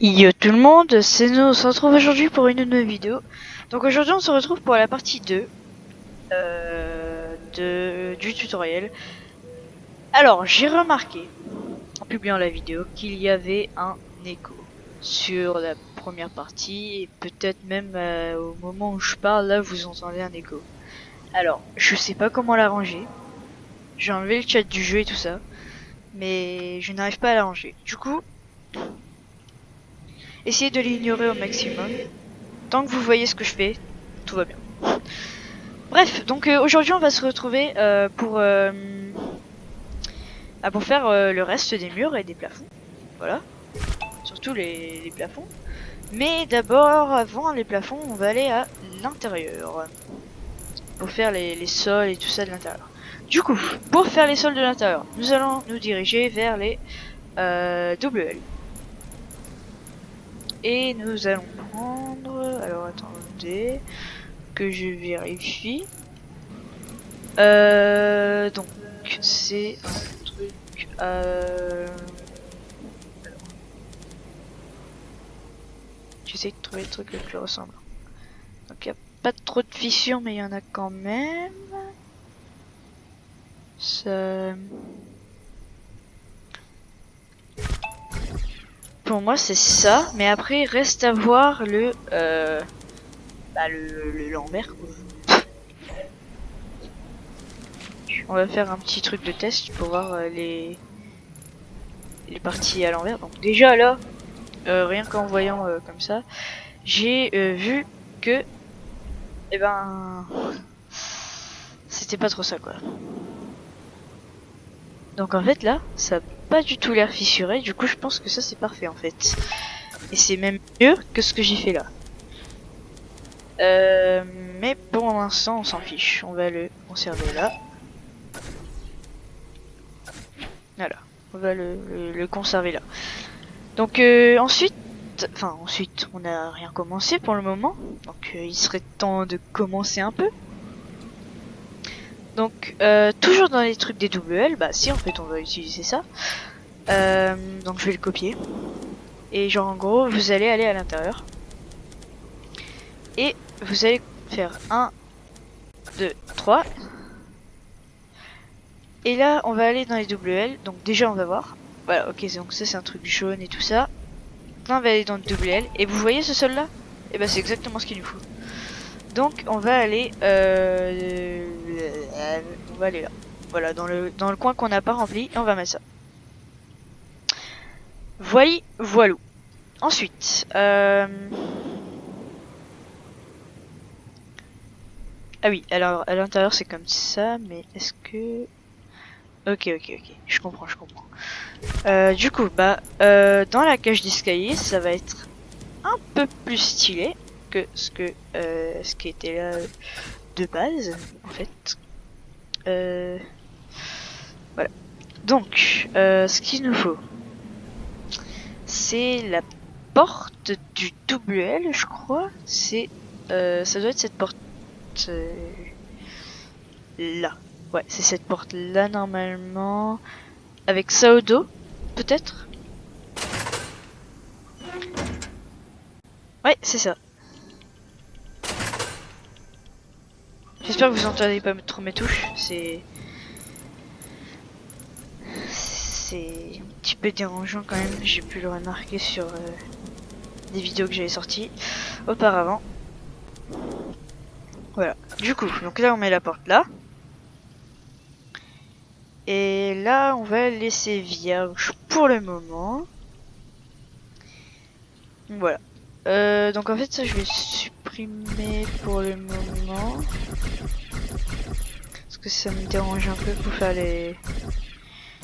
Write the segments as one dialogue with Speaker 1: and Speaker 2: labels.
Speaker 1: Yo tout le monde, c'est nous, on se retrouve aujourd'hui pour une nouvelle vidéo. Donc aujourd'hui on se retrouve pour la partie 2 du tutoriel. Alors j'ai remarqué, en publiant la vidéo, qu'il y avait un écho sur la première partie. Et peut-être même au moment où je parle, là vous entendez un écho. Alors je sais pas comment l'arranger. J'ai enlevé le chat du jeu et tout ça, mais je n'arrive pas à l'arranger. Du coup, essayez de l'ignorer au maximum. Tant que vous voyez ce que je fais, tout va bien. Bref, donc aujourd'hui on va se retrouver pour faire le reste des murs et des plafonds. Voilà, surtout les plafonds. Mais d'abord, avant les plafonds, on va aller à l'intérieur pour faire les sols et tout ça de l'intérieur. Du coup, pour faire les sols de l'intérieur, nous allons nous diriger vers les WL. Et nous allons prendre... Alors attendez que je vérifie. Donc c'est un truc. J'essaie de trouver le truc le plus ressemblant. Donc il n'y a pas trop de fissures, mais il y en a quand même. Ça... Pour moi c'est ça, mais après il reste à voir le l'envers quoi. On va faire un petit truc de test pour voir les parties à l'envers. Donc déjà là, rien qu'en voyant comme ça, j'ai vu que c'était pas trop ça quoi. Donc en fait là, ça a pas du tout l'air fissuré, du coup je pense que ça c'est parfait en fait. Et c'est même mieux que ce que j'ai fait là. Mais pour l'instant on s'en fiche, on va le conserver là. Voilà, on va le conserver là. Donc ensuite, on n'a rien commencé pour le moment, donc il serait temps de commencer un peu. Donc toujours dans les trucs des WL, bah si en fait on va utiliser ça. Donc je vais le copier. Et genre en gros vous allez aller à l'intérieur. Et vous allez faire 1, 2, 3. Et là on va aller dans les WL. Donc déjà on va voir. Voilà, ok, donc ça c'est un truc jaune et tout ça. Là on va aller dans le WL. Et vous voyez ce sol là? Et bah c'est exactement ce qu'il nous faut. Donc on va aller on va aller là. Voilà, dans le coin qu'on n'a pas rempli, et on va mettre ça. Voilou. Ensuite, ah oui, alors à l'intérieur c'est comme ça, mais est-ce que... Ok, je comprends. Du coup, dans la cage d'escalier, ça va être un peu plus stylé que ce qui était là de base, en fait. Voilà. Donc, ce qu'il nous faut, c'est la porte du WL, je crois. C'est, ça doit être cette porte là. Ouais, c'est cette porte là normalement. Avec ça au dos, peut-être. Ouais, c'est ça. J'espère que vous entendez pas trop mes touches. C'est un petit peu dérangeant quand même. J'ai pu le remarquer sur des vidéos que j'avais sorties auparavant. Voilà. Du coup, donc là on met la porte là. Et là on va laisser vierge pour le moment. Voilà. Donc en fait ça je vais supprimer pour le moment. Parce que ça me dérange un peu pour faire les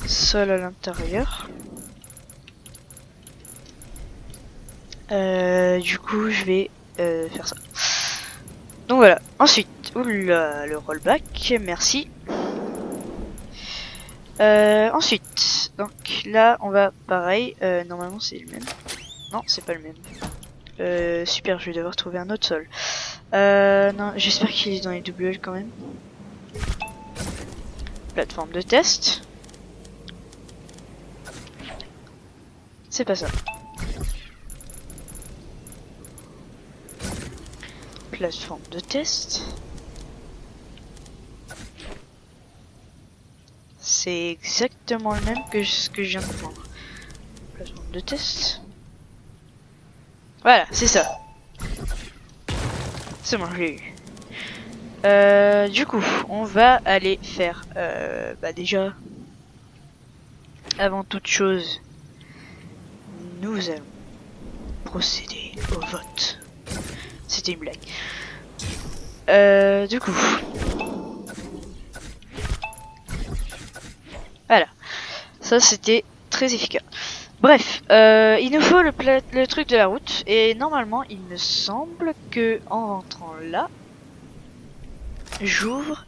Speaker 1: sols à l'intérieur. Du coup je vais faire ça. Donc voilà. Ensuite, oula, le rollback, merci. Ensuite, donc là on va pareil. Normalement c'est le même. Non, c'est pas le même. Super, je vais devoir trouver un autre sol. Non, j'espère qu'il est dans les WL quand même. Plateforme de test. C'est pas ça. plateforme de test. C'est exactement le même que ce que je viens de prendre. Plateforme de test. Voilà, c'est ça. C'est bon, je l'ai eu. Du coup, on va aller faire, bah déjà, avant toute chose, nous allons procéder au vote. C'était une blague. Du coup, voilà, ça c'était très efficace. Bref, il nous faut le truc de la route et normalement, il me semble que en rentrant là, j'ouvre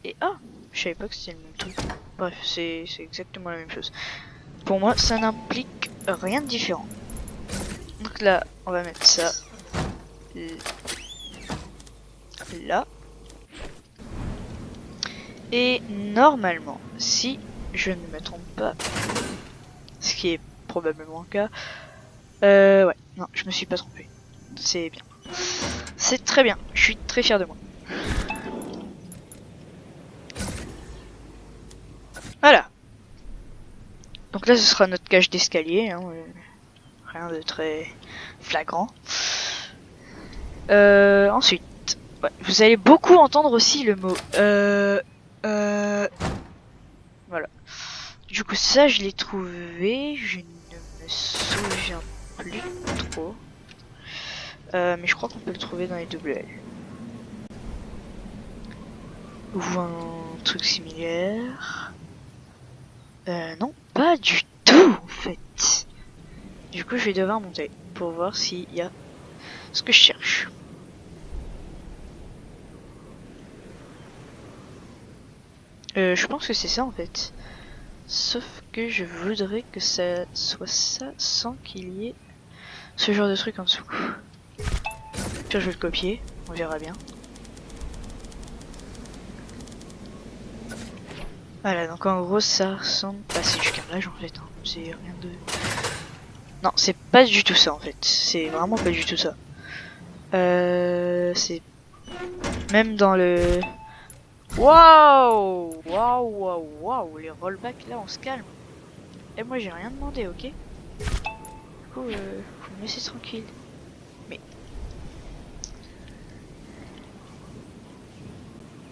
Speaker 1: et ah, je savais pas que c'était le même truc. Bref, c'est exactement la même chose. Pour moi, ça n'implique rien de différent. Donc là, on va mettre ça là. Et normalement, si je ne me trompe pas, ce qui est probablement le cas, ouais, non, je me suis pas trompé. C'est bien. C'est très bien. Je suis très fier de moi. Voilà. Donc là, ce sera notre cage d'escalier. Hein, rien de très flagrant. Ensuite, ouais, vous allez beaucoup entendre aussi le mot voilà. Du coup, ça, je l'ai trouvé. Je ne me souviens plus trop. Mais je crois qu'on peut le trouver dans les WL. Ou un truc similaire. Non, pas du tout, en fait. Du coup, je vais devoir monter pour voir s'il y a ce que je cherche. Je pense que c'est ça, en fait. Sauf que je voudrais que ça soit ça sans qu'il y ait ce genre de truc en dessous. Puis je vais le copier, on verra bien. Voilà, donc en gros ça ressemble... Bah c'est du carrelage en fait, hein. C'est rien de... Non, c'est pas du tout ça en fait, c'est vraiment pas du tout ça. C'est... Même dans le... Waouh, waouh, waouh, waouh, les rollbacks là on se calme. Et moi j'ai rien demandé, ok? Du coup, faut me laisser tranquille. Mais...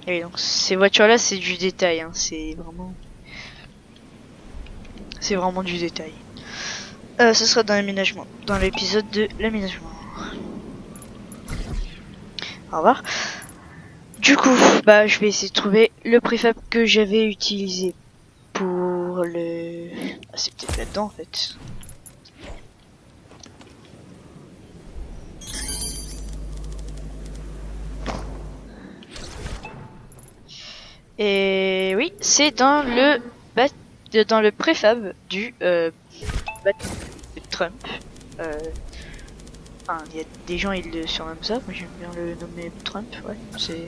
Speaker 1: Et donc ces voitures là c'est du détail, hein. C'est vraiment du détail. Ce sera dans l'aménagement, dans l'épisode de l'aménagement. Au revoir. Du coup, bah je vais essayer de trouver le préfab que j'avais utilisé pour le... Ah, c'est peut-être là-dedans en fait. Et oui, c'est dans le préfab du bâtiment de Trump. Enfin, il y a des gens ils le surnomment ça, moi j'aime bien le nommer Trump, ouais, c'est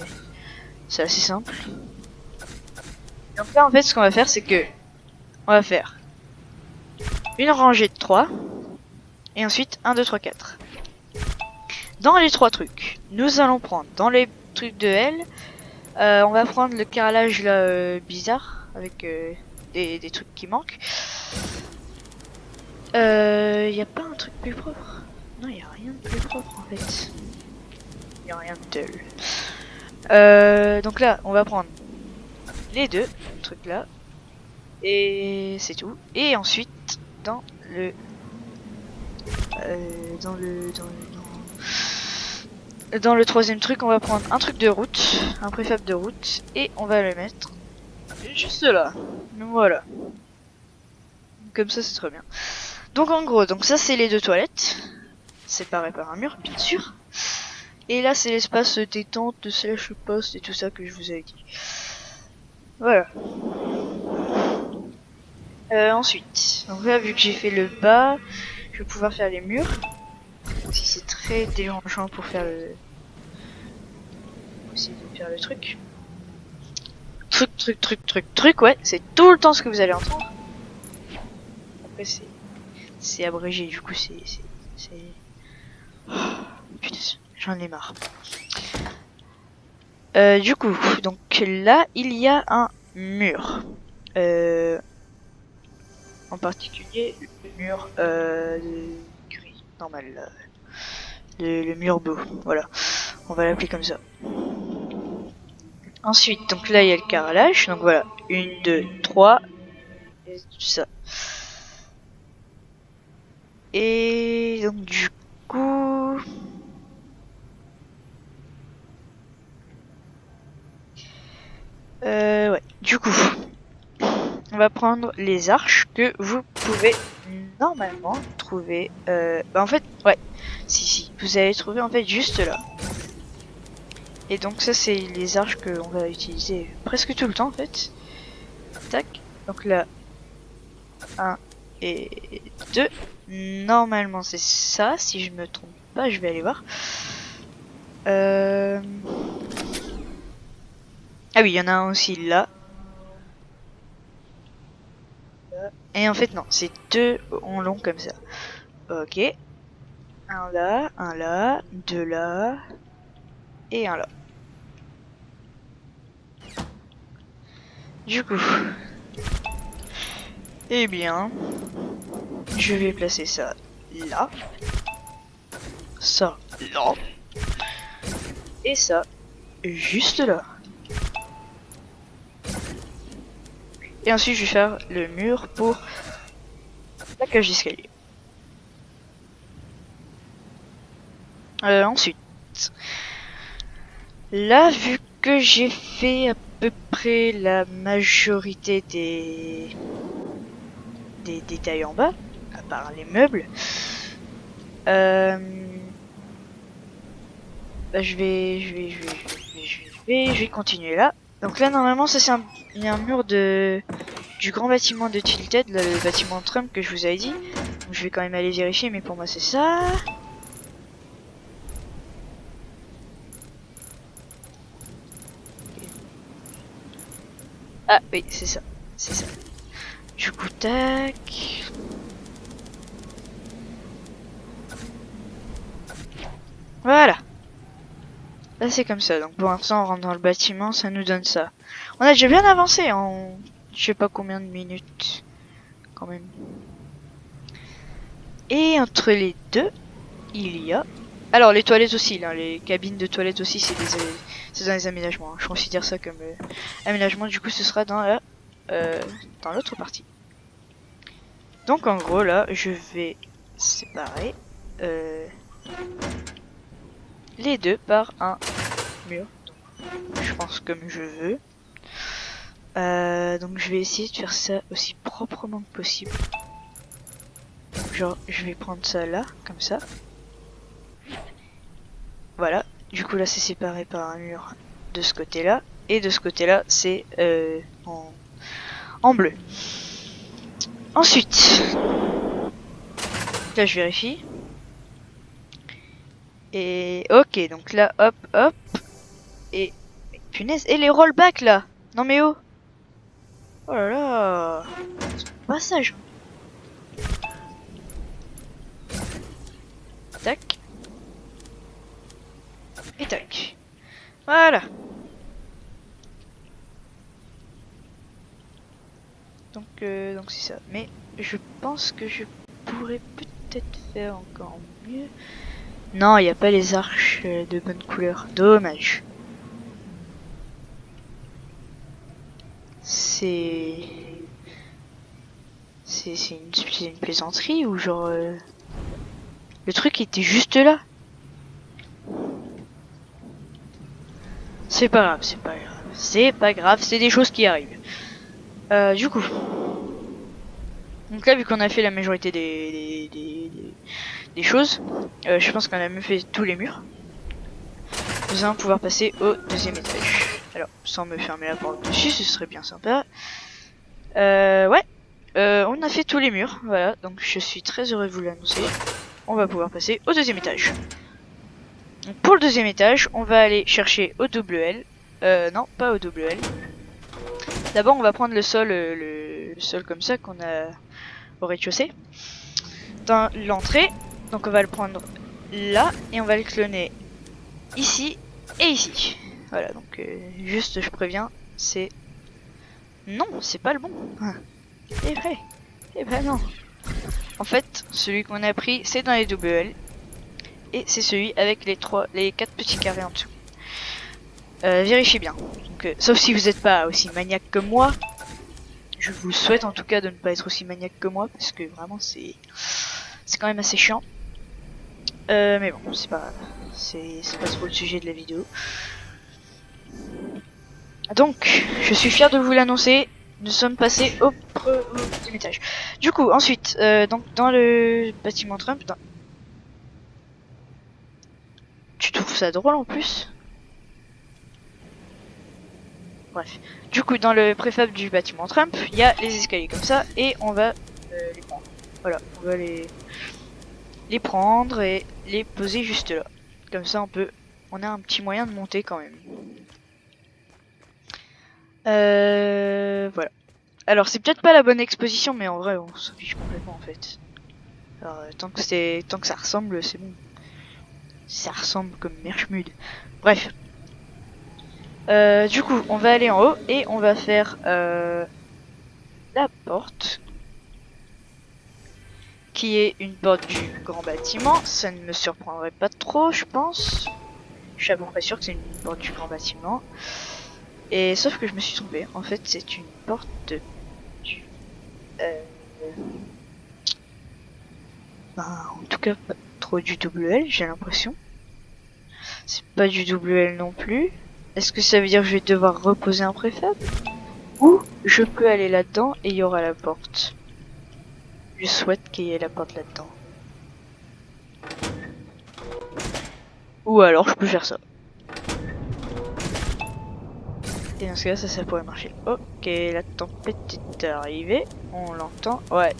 Speaker 1: assez simple. Donc là en fait ce qu'on va faire c'est que on va faire une rangée de 3 et ensuite 1, 2, 3, 4. Dans les 3 trucs, nous allons prendre dans les trucs de L, on va prendre le carrelage là bizarre avec des trucs qui manquent. Y a pas un truc plus propre? Non, y a rien de plus propre en fait. Y a rien de tel. Donc là, on va prendre les deux trucs là et c'est tout. Et ensuite, dans le dans le troisième truc, on va prendre un truc de route, un préfab de route, et on va le mettre juste là. Voilà. Comme ça, c'est très bien. Donc en gros, donc ça c'est les deux toilettes, séparées par un mur, bien sûr. Et là c'est l'espace détente, slash poste et tout ça que je vous avais dit. Voilà. Ensuite, donc là vu que j'ai fait le bas, je vais pouvoir faire les murs. Si c'est très dérangeant pour faire le... Essayer de faire le truc. Truc, ouais, c'est tout le temps ce que vous allez entendre. Après c'est abrégé, du coup c'est... Oh, putain, j'en ai marre. Du coup, donc là, il y a un mur. En particulier, le mur gris, normal. Le mur beau, voilà. On va l'appeler comme ça. Ensuite, donc là, il y a le carrelage. Donc voilà, 1, 2, 3. Et tout ça. Et donc du coup... ouais, du coup, on va prendre les arches que vous pouvez normalement trouver. Bah en fait, ouais, si, vous allez trouver en fait juste là. Et donc ça c'est les arches que on va utiliser presque tout le temps en fait. Tac, donc là, 1 et 2. Normalement c'est ça, si je me trompe pas, je vais aller voir. Ah oui, il y en a un aussi là. Et en fait non, c'est 2 en long comme ça. Ok. Un là, 2 là, et un là. Du coup, eh bien, je vais placer ça là, ça là, et ça juste là. Et ensuite, je vais faire le mur pour la cage d'escalier. Ensuite, là, vu que j'ai fait à peu près la majorité des détails en bas, à part les meubles, bah, je vais continuer là. Donc là, normalement, ça c'est il y a un mur du grand bâtiment de Tilted, là, le bâtiment Trump que je vous avais dit. Donc, je vais quand même aller vérifier, mais pour moi c'est ça. Ah oui, c'est ça, c'est ça. Du coup, tac. Voilà. Là c'est comme ça. Donc pour l'instant, on rentre dans le bâtiment, ça nous donne ça. On a déjà bien avancé en je sais pas combien de minutes, quand même. Et entre les deux, il y a... Alors les toilettes aussi, là, les cabines de toilettes aussi, c'est dans les aménagements. Hein. Je considère ça comme aménagement. Du coup, ce sera dans la dans l'autre partie. Donc en gros là, je vais séparer les deux par un mur. Donc, je pense comme je veux. Donc je vais essayer de faire ça aussi proprement que possible. Genre, je vais prendre ça là, comme ça. Voilà. Du coup là c'est séparé par un mur de ce côté-là. Et de ce côté-là c'est en bleu. Ensuite, là je vérifie. Et ok, donc là hop hop. Et punaise, et les rollbacks là. Non mais oh. Oh là là. Passage. Tac. Et tac. Voilà. Donc c'est ça. Mais je pense que je pourrais peut-être faire encore mieux. Non, il n'y a pas les arches de bonne couleur. Dommage. C'est une plaisanterie ou genre le truc était juste là. C'est pas grave, c'est pas grave. C'est pas grave, c'est des choses qui arrivent. Du coup. Donc là, vu qu'on a fait la majorité des choses, je pense qu'on a même fait tous les murs. Nous allons pouvoir passer au deuxième étage. Alors, sans me fermer la porte dessus, ce serait bien sympa. Ouais. On a fait tous les murs, voilà. Donc je suis très heureux de vous l'annoncer. On va pouvoir passer au deuxième étage. Donc pour le deuxième étage, on va aller chercher au double L. Non, pas au double L. D'abord, on va prendre le sol, le sol comme ça qu'on a au rez-de-chaussée. Dans l'entrée, donc on va le prendre là et on va le cloner ici et ici. Voilà, donc juste je préviens, c'est... Non, c'est pas le bon. C'est vrai. Eh ben non. En fait, celui qu'on a pris, c'est dans les WL. Et c'est celui avec les 4 petits carrés en dessous. Vérifiez bien. Donc, sauf si vous n'êtes pas aussi maniaque que moi. Je vous souhaite en tout cas de ne pas être aussi maniaque que moi. Parce que vraiment, c'est quand même assez chiant. Mais bon, c'est pas trop le sujet de la vidéo. Donc, je suis fier de vous l'annoncer. Nous sommes passés au deuxième étage. Du coup, ensuite, donc dans le bâtiment Trump, tu trouves ça drôle en plus? Bref. Du coup, dans le préfab du bâtiment Trump, il y a les escaliers comme ça, et on va les prendre. Voilà, on va les prendre et les poser juste là. Comme ça, on a un petit moyen de monter quand même. Voilà. Alors, c'est peut-être pas la bonne exposition, mais en vrai, on s'en fiche complètement en fait. Alors, tant que ça ressemble, c'est bon. Ça ressemble comme Merchmud. Bref. Du coup, on va aller en haut et on va faire la porte. Qui est une porte du grand bâtiment. Ça ne me surprendrait pas trop, je pense. Je suis à peu près sûr que c'est une porte du grand bâtiment. Et sauf que je me suis trompé. En fait, c'est une porte du... en tout cas, pas trop du WL, j'ai l'impression. C'est pas du WL non plus. Est-ce que ça veut dire que je vais devoir reposer un préfab? Ou je peux aller là-dedans et il y aura la porte. Je souhaite qu'il y ait la porte là-dedans. Ou alors je peux faire ça. Et dans ce cas, ça pourrait marcher. Ok, la tempête est arrivée. On l'entend. Ouais.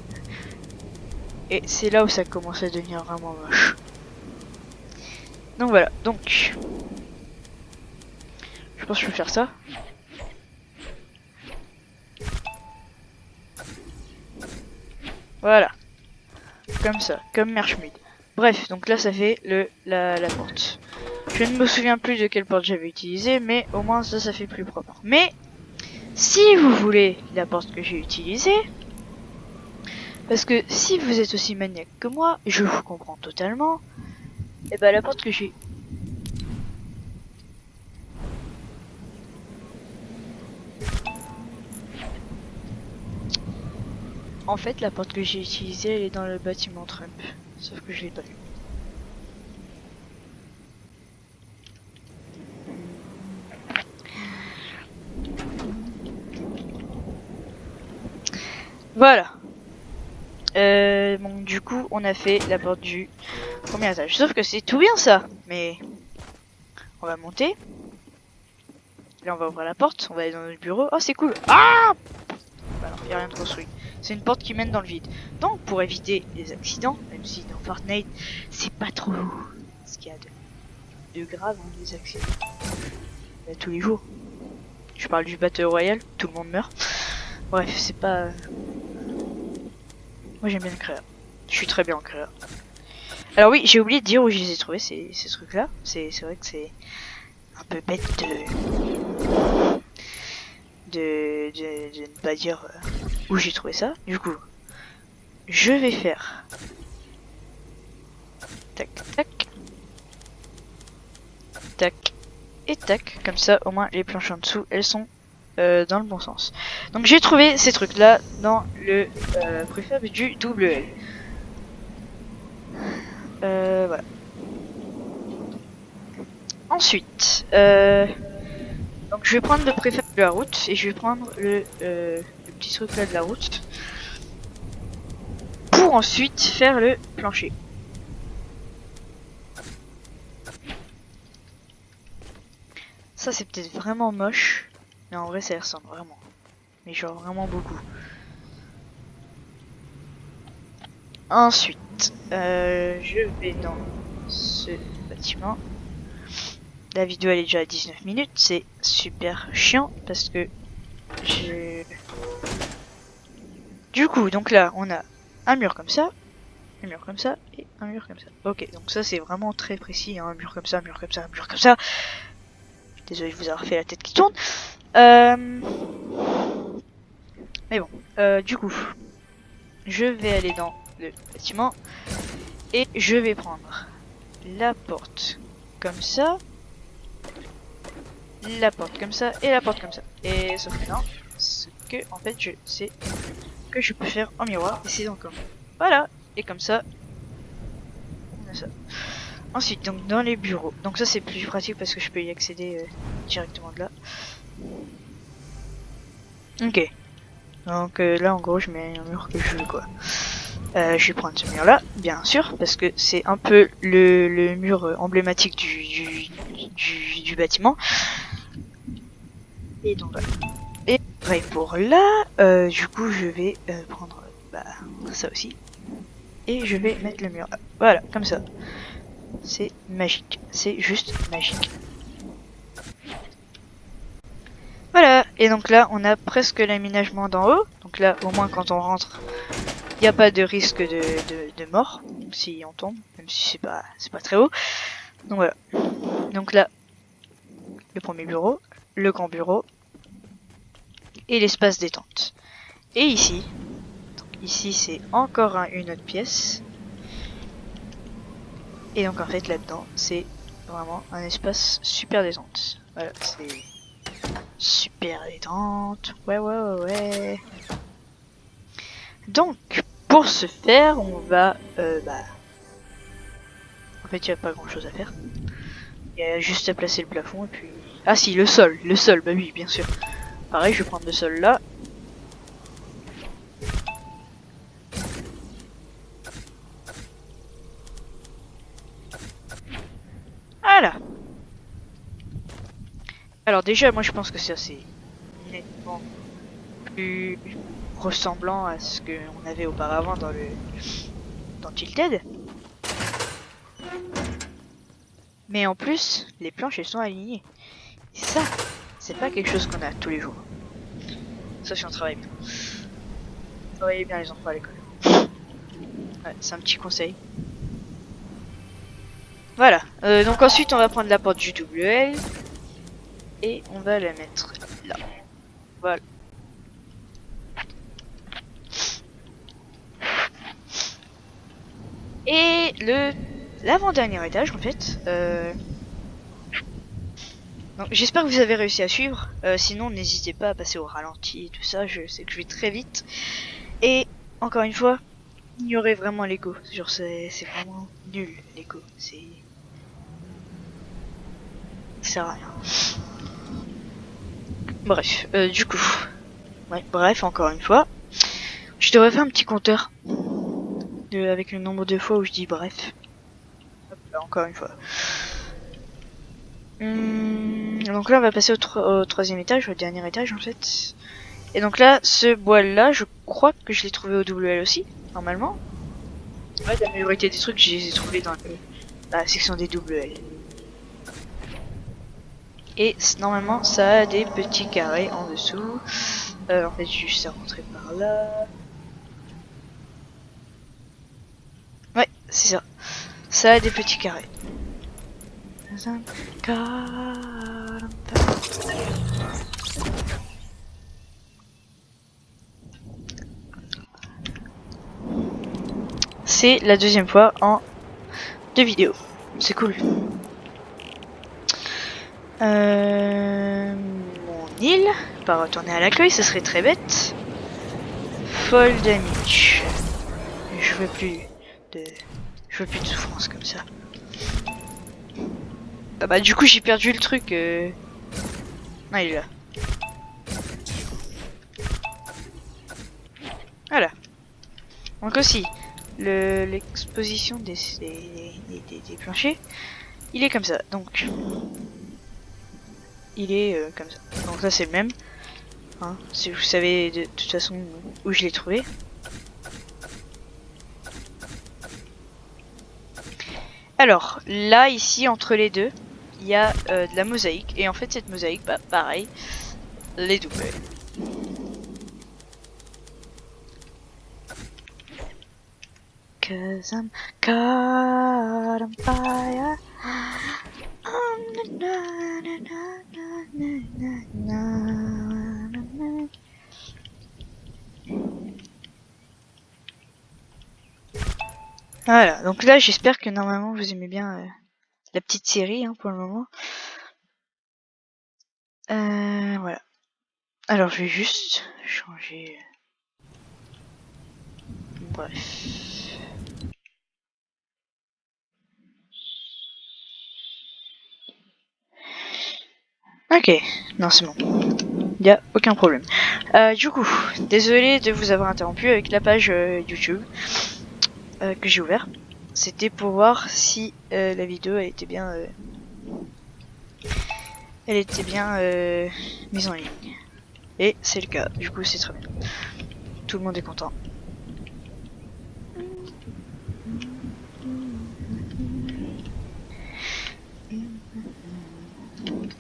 Speaker 1: Et c'est là où ça commence à devenir vraiment moche. Donc voilà. Donc, je pense que je peux faire ça. Voilà. Comme ça. Comme Merchmud. Bref, donc là, ça fait la porte. Je ne me souviens plus de quelle porte j'avais utilisée, mais au moins ça fait plus propre. Mais, si vous voulez la porte que j'ai utilisée, parce que si vous êtes aussi maniaque que moi, je vous comprends totalement, et bah la porte que j'ai... En fait, la porte que j'ai utilisée, elle est dans le bâtiment Trump. Sauf que je l'ai pas vue. Voilà. Bon, du coup, on a fait la porte du premier étage. Sauf que c'est tout bien ça. Mais on va monter. Là, on va ouvrir la porte. On va aller dans notre bureau. Oh, c'est cool. Ah! Bah non, y a rien de construit. C'est une porte qui mène dans le vide. Donc, pour éviter les accidents, même si dans Fortnite, c'est pas trop ce qu'il y a de grave, hein, des accidents. Bah, tous les jours. Je parle du Battle Royale, tout le monde meurt. Bref, c'est pas... Moi j'aime bien le créa. Je suis très bien en créa. Alors oui, j'ai oublié de dire où je les ai trouvés ces trucs là. C'est vrai que c'est un peu bête de ne pas dire où j'ai trouvé ça. Du coup, je vais faire tac tac tac et tac. Comme ça au moins les planches en dessous elles sont dans le bon sens. Donc j'ai trouvé ces trucs là dans le préfab du WL. Voilà. Ensuite, donc je vais prendre le préfab de la route et je vais prendre le petit truc là de la route pour ensuite faire le plancher. Ça c'est peut-être vraiment moche, mais en vrai ça y ressemble vraiment. Mais genre vraiment beaucoup. Ensuite, je vais dans ce bâtiment. La vidéo elle est déjà à 19 minutes, c'est super chiant parce que Du coup, donc là on a un mur comme ça, un mur comme ça et un mur comme ça. Ok, donc ça c'est vraiment très précis, hein, un mur comme ça, un mur comme ça, un mur comme ça. Désolé de vous avoir fait la tête qui tourne. Mais bon, du coup, je vais aller dans le bâtiment et je vais prendre la porte comme ça, la porte comme ça et la porte comme ça. Et sauf que non, ce que en fait je sais que je peux faire en miroir et c'est donc comme voilà, et comme ça on a ça. Ensuite donc dans les bureaux, donc ça c'est plus pratique parce que je peux y accéder directement de là. Ok, donc là en gros je mets un mur que je veux quoi. Je vais prendre ce mur là bien sûr parce que c'est un peu le mur emblématique du bâtiment. Et donc voilà. Et pareil pour là, du coup je vais prendre ça aussi. Et je vais mettre le mur là. Voilà, comme ça. C'est magique. C'est juste magique. Voilà, et donc là on a presque l'aménagement d'en haut. Donc là au moins quand on rentre, il n'y a pas de risque de mort si on tombe, même si c'est pas très haut. Donc voilà. Donc là, le premier bureau, le grand bureau et l'espace détente. Et ici, ici c'est encore une autre pièce. Et donc en fait là-dedans, c'est vraiment un espace super détente. Voilà, c'est super détente. Ouais. Donc, pour ce faire, on va... En fait, il n'y a pas grand-chose à faire. Il y a juste à placer le plafond et puis... Ah si, le sol, bah oui, bien sûr. Pareil, je vais prendre le sol là. Voilà. Alors déjà, moi je pense que c'est assez nettement plus ressemblant à ce qu'on avait auparavant dans Tilted. Mais en plus, les planches elles sont alignées. Et ça, c'est pas quelque chose qu'on a tous les jours. Sauf si on travaille bien. Travaillez bien les enfants à l'école. Ouais, c'est un petit conseil. Voilà. Donc ensuite, on va prendre la porte du WL. Et on va la mettre là. Voilà. Et l'avant-dernier étage, en fait. Donc j'espère que vous avez réussi à suivre. Sinon, n'hésitez pas à passer au ralenti et tout ça. Je sais que je vais très vite. Et encore une fois, ignorez vraiment l'écho. Genre, c'est vraiment nul l'écho. Ça sert à rien. Bref, du coup. Ouais, bref, encore une fois. Je devrais faire un petit compteur. Avec le nombre de fois où je dis bref. Hop là, encore une fois. Donc là, on va passer au troisième étage, au dernier étage en fait. Et donc là, ce bois-là, je crois que je l'ai trouvé au WL aussi, normalement. Ouais, la majorité des trucs, je les ai trouvés dans la section des WL. Et normalement, ça a des petits carrés en dessous. En fait, juste à rentrer par là. Ouais, c'est ça. Ça a des petits carrés. C'est la deuxième fois en 2 vidéos. C'est cool. Mon île, pas retourner à l'accueil, ce serait très bête. Folle damage. Je veux plus de souffrance comme ça. Ah bah du coup j'ai perdu le truc. Ah, il est là. Voilà. Donc aussi, l'exposition des planchers, il est comme ça. Donc, il est comme ça. Donc ça c'est le même. Hein, si vous savez de toute façon où je l'ai trouvé. Alors, là, ici, entre les deux, il y a de la mosaïque. Et en fait, cette mosaïque, bah pareil, les doubles. Cause I'm caught on fire. Voilà, donc là j'espère que normalement vous aimez bien la petite série hein, pour le moment. Voilà. Alors je vais juste changer. Bref. Ok, non c'est bon. Y a aucun problème. Du coup, désolé de vous avoir interrompu avec la page YouTube que j'ai ouvert. C'était pour voir si la vidéo elle était bien mise en ligne. Et c'est le cas, du coup c'est très bien. Tout le monde est content.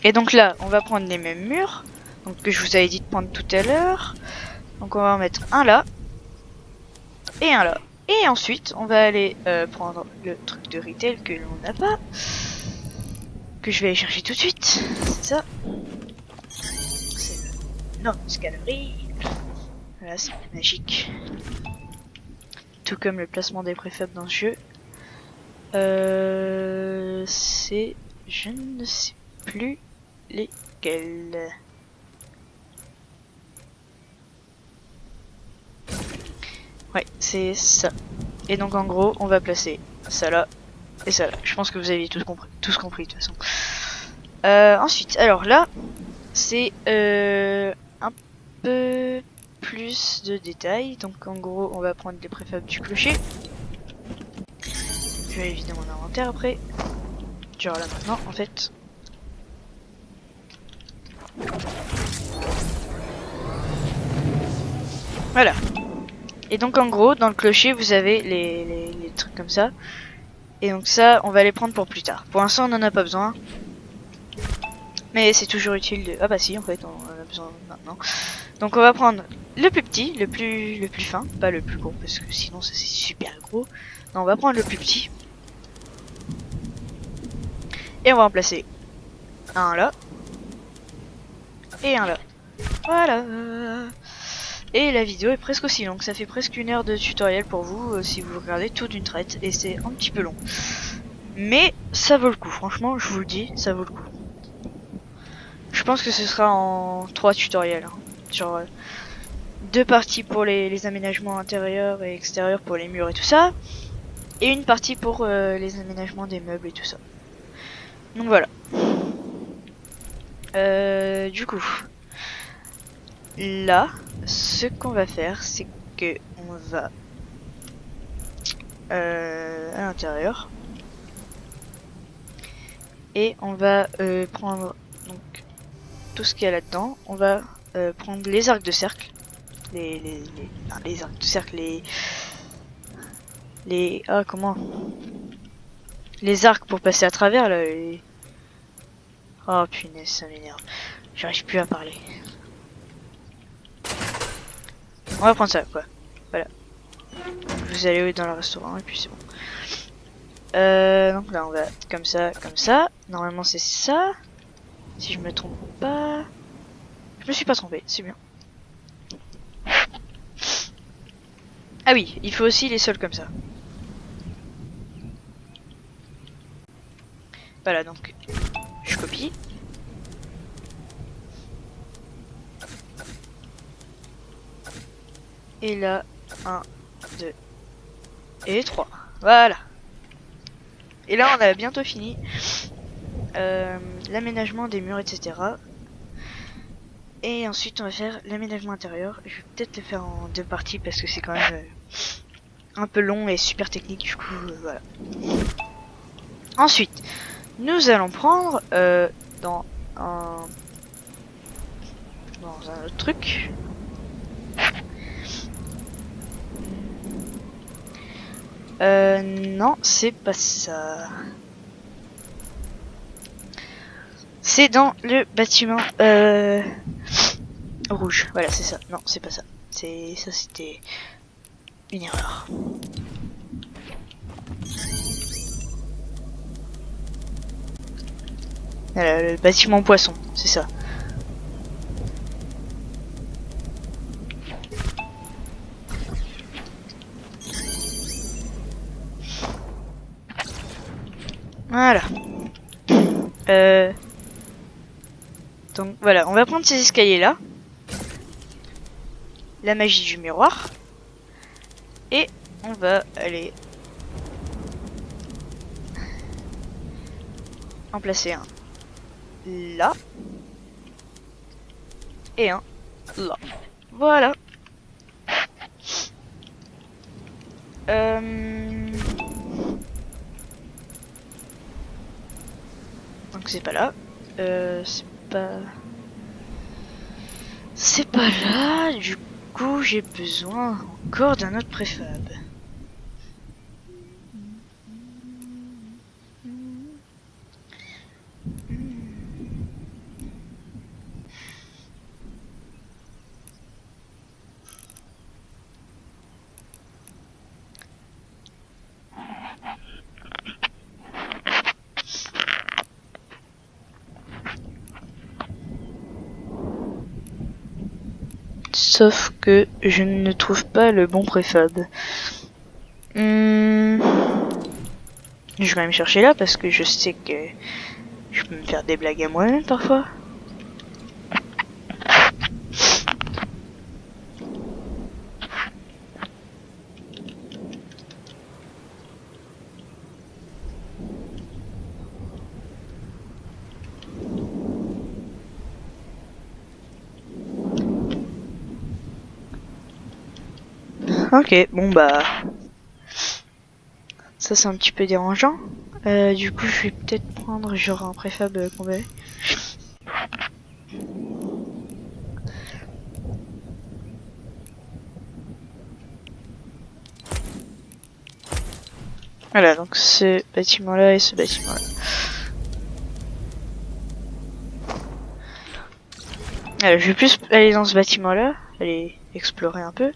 Speaker 1: Et donc là, on va prendre les mêmes murs, donc que je vous avais dit de prendre tout à l'heure. Donc on va en mettre un là, et un là. Et ensuite, on va aller prendre le truc de retail que l'on n'a pas, que je vais aller chercher tout de suite. C'est ça. C'est le Nonce Gallery. Voilà, c'est magique. Tout comme le placement des préfabs dans ce jeu. C'est... Je ne sais plus lesquels. Ouais, c'est ça. Et donc en gros, on va placer ça là et ça là. Je pense que vous avez tous compris de toute façon. Ensuite, alors là, c'est un peu plus de détails. Donc en gros, on va prendre les préfabs du clocher. Je vais vider mon inventaire après. Genre là maintenant, en fait. Voilà. Et donc en gros, dans le clocher, vous avez les trucs comme ça. Et donc ça, on va les prendre pour plus tard. Pour l'instant, on n'en a pas besoin. Mais c'est toujours utile de... Ah bah si, en fait, on en a besoin maintenant. Donc on va prendre le plus petit, le plus fin, pas le plus gros, parce que sinon ça c'est super gros. Non, on va prendre le plus petit. Et on va en placer un là. Et un là. Voilà. Et la vidéo est presque aussi longue, ça fait presque 1 heure de tutoriel pour vous si vous regardez tout d'une traite. Et c'est un petit peu long. Mais ça vaut le coup, franchement, je vous le dis, ça vaut le coup. Je pense que ce sera en 3 tutoriels. Hein. Genre 2 parties pour les aménagements intérieurs et extérieurs pour les murs et tout ça. Et une partie pour les aménagements des meubles et tout ça. Donc voilà. Du coup, là, ce qu'on va faire, c'est que on va à l'intérieur et on va prendre donc tout ce qu'il y a là-dedans. On va prendre les arcs de cercle, les arcs de cercle, comment les arcs pour passer à travers là. Oh punaise, ça m'énerve. J'arrive plus à parler. On va prendre ça quoi. Voilà. Vous allez dans le restaurant et puis c'est bon. Donc là on va comme ça, comme ça. Normalement c'est ça. Si je me trompe pas. Je me suis pas trompé, c'est bien. Ah oui, il faut aussi les sols comme ça. Voilà donc je copie. Et là, 1, 2 et 3. Voilà. Et là on a bientôt fini. L'aménagement des murs, etc. Et ensuite on va faire l'aménagement intérieur. Je vais peut-être le faire en 2 parties parce que c'est quand même un peu long et super technique. Du coup, voilà. Ensuite, nous allons prendre dans un autre truc. Non, c'est pas ça. C'est dans le bâtiment rouge. Voilà, c'est ça. Non, c'est pas ça. C'est ça, c'était une erreur. Voilà, le bâtiment poisson, c'est ça. Voilà. Donc voilà, on va prendre ces escaliers là. La magie du miroir. Et on va aller en placer un là. Et un là. Voilà. Donc c'est pas là. C'est pas là. Du coup, j'ai besoin encore d'un autre préfab. Sauf que je ne trouve pas le bon préfab. Je vais quand même chercher là parce que je sais que je peux me faire des blagues à moi-même parfois. Ok, bon bah... Ça c'est un petit peu dérangeant. Du coup je vais peut-être prendre genre un préfab complet. Voilà, donc ce bâtiment là et ce bâtiment là. Alors, je vais plus aller dans ce bâtiment là, aller explorer un peu.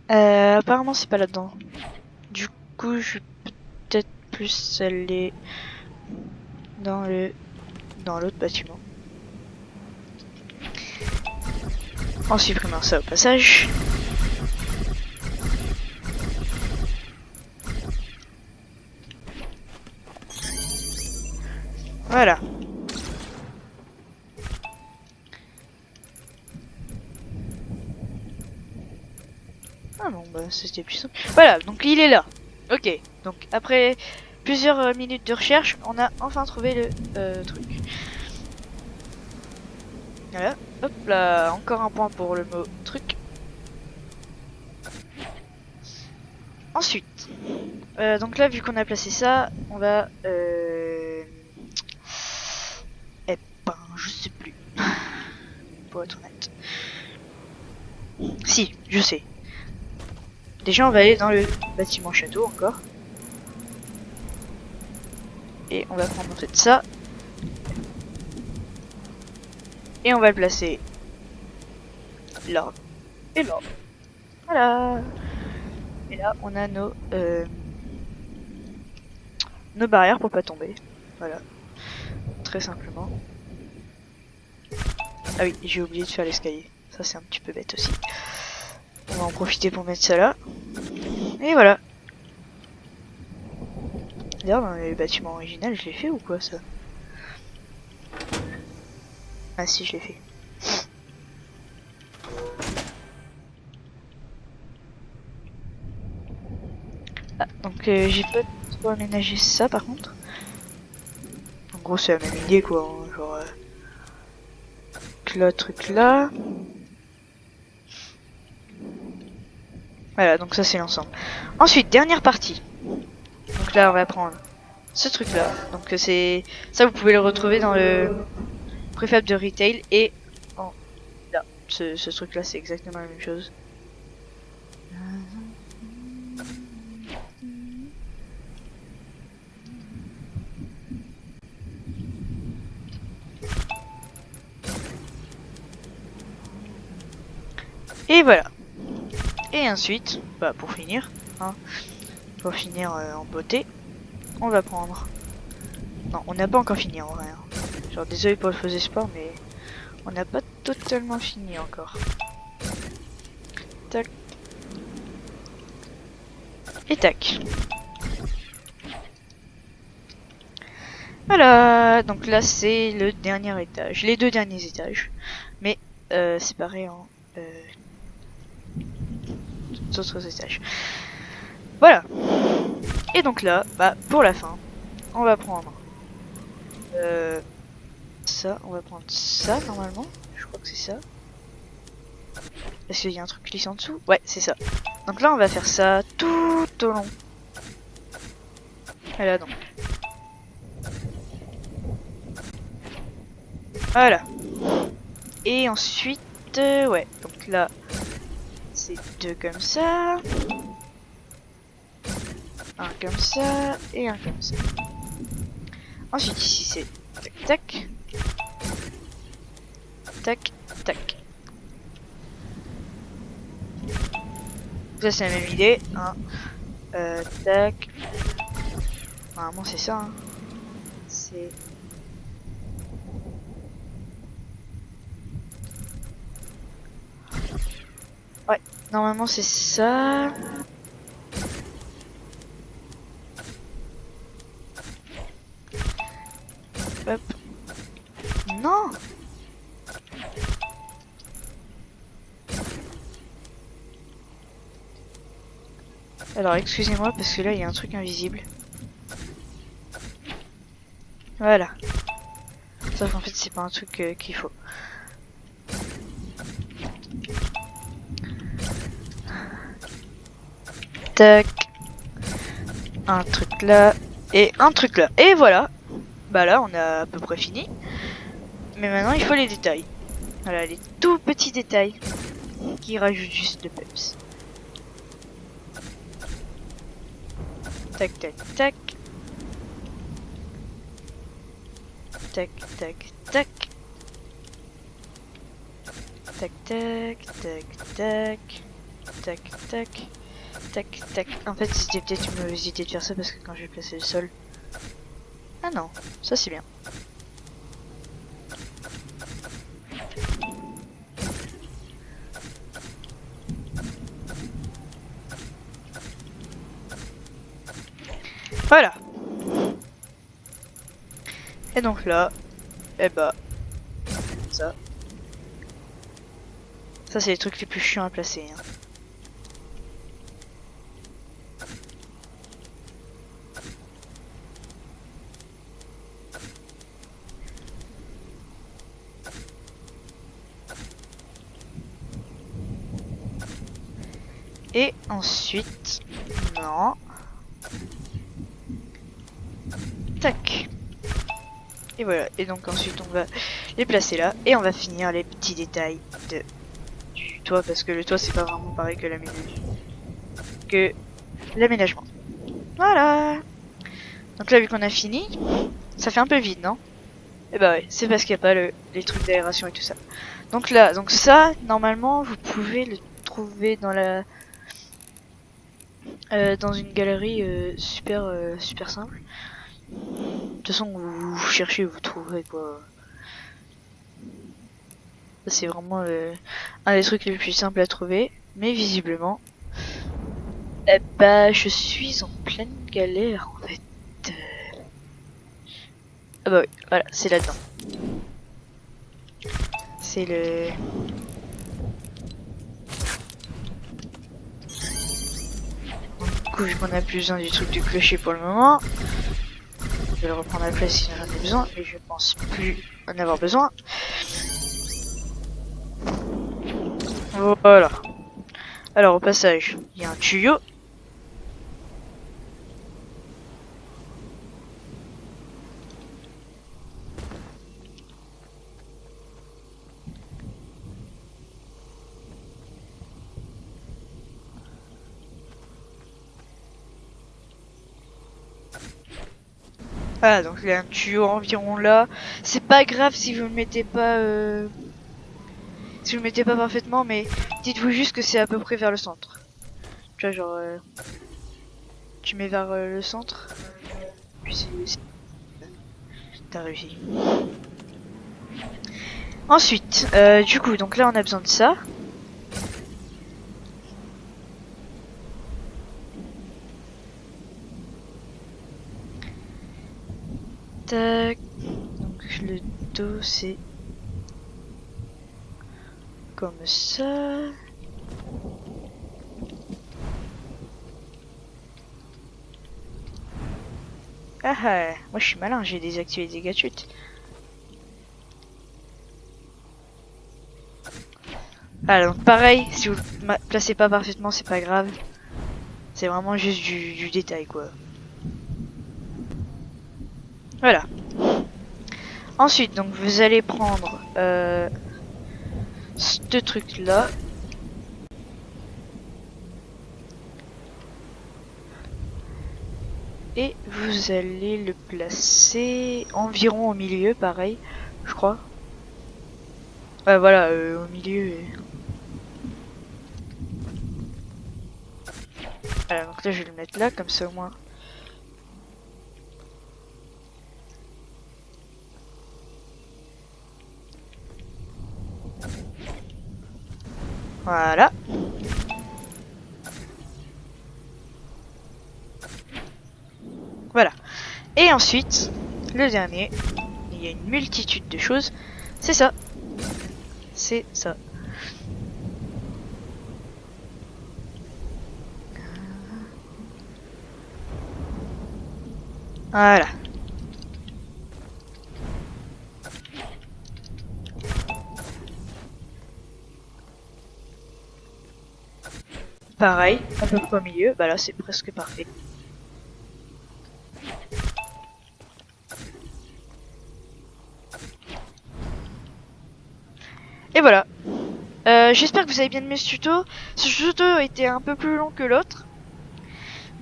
Speaker 1: Apparemment c'est pas là-dedans. Du coup je vais peut-être plus aller dans l'autre bâtiment. En supprimant ça au passage. Voilà. Ah non, bah c'était plus simple. Voilà, donc il est là. Ok, donc après plusieurs minutes de recherche, on a enfin trouvé le truc. Voilà, hop là, encore un point pour le mot truc. Ensuite, donc là vu qu'on a placé ça, on va... Eh ben, je sais plus. Pour être honnête. Si, je sais. Déjà on va aller dans le bâtiment château encore. Et on va prendre en fait ça. Et on va le placer là. Et là. Voilà. Et là on a nos barrières pour pas tomber. Voilà. Très simplement. Ah oui, j'ai oublié de faire l'escalier. Ça c'est un petit peu bête aussi. On va en profiter pour mettre ça là. Et voilà. D'ailleurs dans le bâtiment original je l'ai fait ou quoi ça? Ah si, je l'ai fait. Ah, donc j'ai pas trop aménagé ça par contre. En gros c'est la même idée quoi, hein, genre truc là. Voilà, donc ça c'est l'ensemble. Ensuite, dernière partie. Donc là on va prendre ce truc là. Donc c'est ça, vous pouvez le retrouver dans le préfab de retail et en là. Ce truc là c'est exactement la même chose. Et voilà. Et ensuite, bah pour finir, hein, en beauté, on va prendre... Non, on n'a pas encore fini en vrai. Hein. Genre désolé pour le faux espoir, mais on n'a pas totalement fini encore. Tac. Et tac. Voilà, donc là c'est le dernier étage, les deux derniers étages, mais séparés en d'autres étages. Voilà. Et donc là, bah pour la fin, on va prendre ça, on va prendre ça normalement. Je crois que c'est ça. Est-ce qu'il y a un truc glissant en dessous? Ouais, c'est ça. Donc là, on va faire ça tout au long. Voilà donc. Voilà. Et ensuite, ouais. Donc là, c'est deux comme ça. Un comme ça et un comme ça. Ensuite ici c'est tac tac tac tac. Ça c'est la même idée. Hein. Tac. Normalement c'est ça. Hein. C'est... Ouais, normalement c'est ça. Hop. Non. Alors excusez-moi parce que là il y a un truc invisible. Voilà. Sauf qu'en fait c'est pas un truc qu'il faut. Tac. Un truc là. Et un truc là. Et voilà. Bah là on a à peu près fini. Mais maintenant il faut les détails. Voilà les tout petits détails qui rajoutent juste de peps. Tac tac tac. Tac tac tac. Tac tac tac tac. Tac tac. Tac tac. En fait c'était peut-être une mauvaise idée de faire ça parce que quand je vais placer le sol. Ah non, ça c'est bien. Voilà. Et donc là, eh bah, ça. Ça c'est les trucs les plus chiants à placer. Hein. Et ensuite, non. Tac. Et voilà. Et donc ensuite on va les placer là. Et on va finir les petits détails du toit. Parce que le toit c'est pas vraiment pareil que l'aménagement. Voilà. Donc là vu qu'on a fini, ça fait un peu vide, non? Et bah ouais, c'est parce qu'il n'y a pas les trucs d'aération et tout ça. Donc là, donc ça, normalement, vous pouvez le trouver dans la... dans une galerie super simple. De toute façon, vous cherchez, vous trouverez quoi. C'est vraiment un des trucs les plus simples à trouver. Mais visiblement, eh bah, je suis en pleine galère en fait. Ah bah oui, voilà, c'est là-dedans. C'est le... Du coup, vu qu'on a plus besoin du truc du clocher pour le moment, je vais le reprendre à la place si j'en ai besoin, mais je pense plus en avoir besoin. Voilà. Alors au passage, il y a un tuyau. Voilà, donc il y a un tuyau environ là. C'est pas grave si vous le mettez pas... Si vous mettez pas parfaitement, mais dites-vous juste que c'est à peu près vers le centre. Tu vois, genre, tu mets vers le centre, puis t'as réussi. Ensuite, du coup, donc là on a besoin de ça. Tac. Donc le dos c'est comme ça. Ah ah, moi je suis malin, j'ai désactivé les dégâts de chute. Voilà, donc pareil, si vous le placez pas parfaitement, c'est pas grave. C'est vraiment juste du détail quoi. Voilà. Ensuite, donc vous allez prendre ce truc là. Et vous allez le placer environ au milieu, pareil, je crois. Ouais, voilà, au milieu. Voilà, donc là je vais le mettre là, comme ça au moins. Voilà. Voilà. Et ensuite, le dernier, il y a une multitude de choses. C'est ça. C'est ça. Voilà. Pareil, à peu près au milieu. Bah là, c'est presque parfait. Et voilà. J'espère que vous avez bien aimé ce tuto. Ce tuto était un peu plus long que l'autre.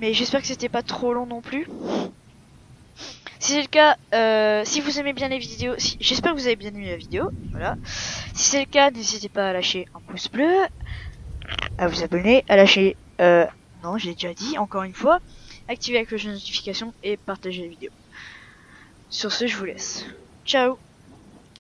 Speaker 1: Mais j'espère que c'était pas trop long non plus. Si c'est le cas, si vous aimez bien les vidéos, j'espère que vous avez bien aimé la vidéo, voilà. Si c'est le cas, n'hésitez pas à lâcher un pouce bleu, à vous abonner, à lâcher, non, j'ai déjà dit, encore une fois, activer la cloche de notification et partager la vidéo. Sur ce, je vous laisse. Ciao!